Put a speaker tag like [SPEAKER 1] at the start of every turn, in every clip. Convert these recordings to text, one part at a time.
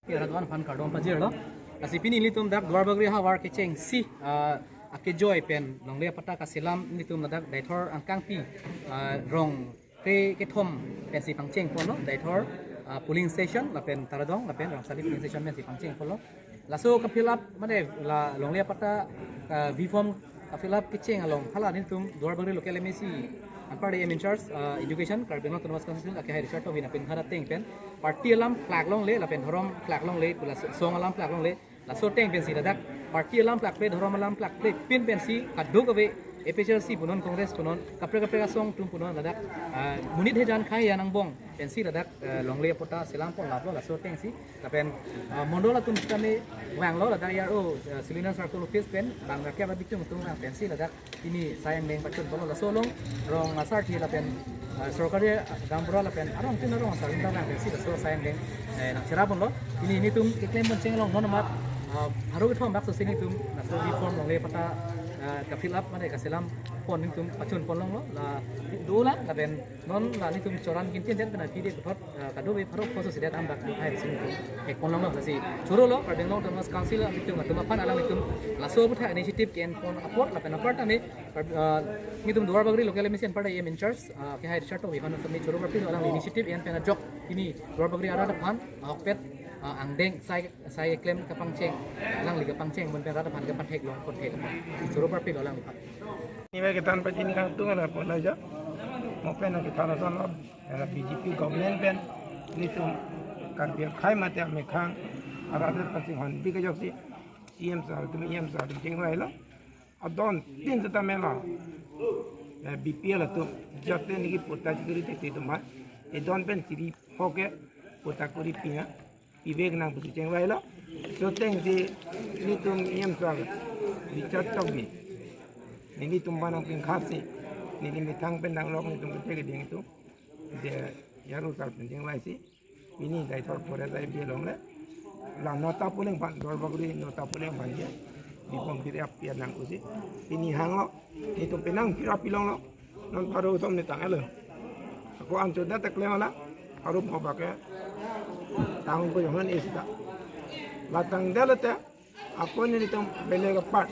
[SPEAKER 1] kira tuan fan kardom pajir lo asipin ini tum dak dwar bagri ha war kecheng si ake joy pen long le pata kasilam ni tum dak daithor angkang pi rong ke thom pen si pangcheng pon lo daithor polling station la pen taradong la pen ramsali polling station pen si pangcheng pon lo laso ka fill up mane la long le pata v form ka fill up kecheng along hala ni tum dwar bagri local mc Apa dia in charge education karbeno tunwas constitution ake hai research to hina pen khara teng pen party alam flag long le la pen horom flag long le plus song alam flag long le la so teng pen si dadak party alam flag le horom alam flag le pin pen si kaduk ave APHRC punon kongres punon kapre song tum punon dadak munit hejan khai yanang bong pen si dadak long le pota selam pon laplo la so teng si la pen mondola tum stane wang lo dadak ya o cylinder circle office pen bang rakya ba bitung tum pen si dadak ini sayang deng pacun pon la so long rong asar thi la pen sorkari gambura la pen arong tin arong asar inda pen si la so sayang deng nak cerah pon lo ini tum iklem monceng long nonomat haru thom bak so sini tum la so reform long le pata ka fill up mane ka selam pon ning tum pacun pon long lo la dola la ben non la ni tum coran kin tin den kana pide ko thot ka do be pharo ko so sidat am dak hai sing ek pon long lo la si churo lo ka ben long tamas council am tum tum pan alang tum la so butha initiative ken pon aport la pen apart ame ni tum duar bagri local mission pada em in charge ke hai research to vivan tum ni churo berpi alang initiative en pen jok ini duar bagri ara pan okpet angdeng sai claim ka pangcheng lang liga pangcheng mun pen ra pan ka pan thek long kon thek churo berpi alang ni
[SPEAKER 2] ni ba ketan pa jin ka tu ngala pon aja mo pen na kita rasan la era BJP government pen ni tu kan biar khai mate ame khang arader ka sing hon bi ka jok si CM sar tu EM sar tu jeng rai la adon tin ta mela BPL tu jate ni ki pota juri te tu ma e don pen siri hoke pota kuri pina Vivek nang bu jeng rai la so teng di ni tu EM sar di chat tok bi ni tum banang ping khasi ni mitang pendang lok ni tum ke ding tu de yaru sal penjeng lai si ini dai thor pore dai bi long le la nota puling pan dor bagri nota puling pan dia di pom pire ap ya nang usi ini hang lo ni tum penang pira pilong lo non paru som ni tang ele aku ancu da tek le mala haru mo ba ke tang ko yon is da la tang dalata aku ni tum bele ga pat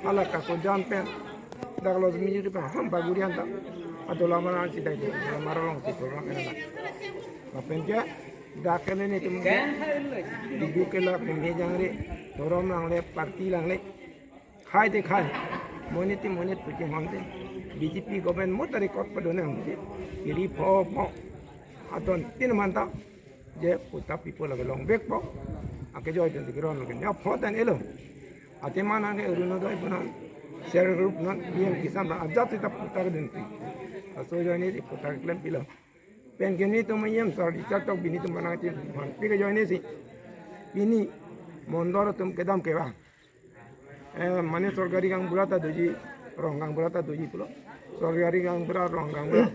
[SPEAKER 2] ala ka ko jan pen dak los mi di pa ham bagurian ta adola mana ci dai marong ci ko ram ena la pen ja da kene ni tum di du ke la pen ge jang re dorom lang le parti lang le khai de khai monit pu ci hon de BJP government mo tari kot pa done hon de iri pho pho adon tin manta je puta people la long back po ake joy de gron lo ke ya pho dan elo ate mana ke uruno doi punan share group non bien kisan ba ajat ta putar den ti aso joine di putar klem pilo pen geni to mayem sar di chatok bini tum bana ti man pi ke joine si bini mondor tum kedam ke ba mane sorgari gang burata doji rongang burata doji pulo sorgari gang bura rongang bura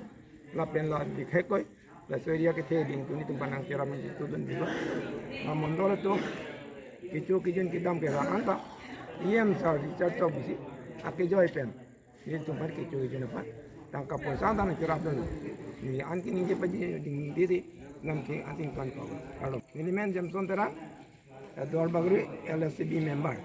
[SPEAKER 2] la pen la di khe koi la soria ke the ding tu ni tum bana kera mi tu dun di ba mondor to kichu kijun kidam ke ba anta EM sar di chatok bisi ake joy pen ni tumbar ke joy jena pa tangka posa dan curah dulu ni anti ni je paji ding diri nam ke anti kan ko alo ni men jam son tera dor bagri LSB member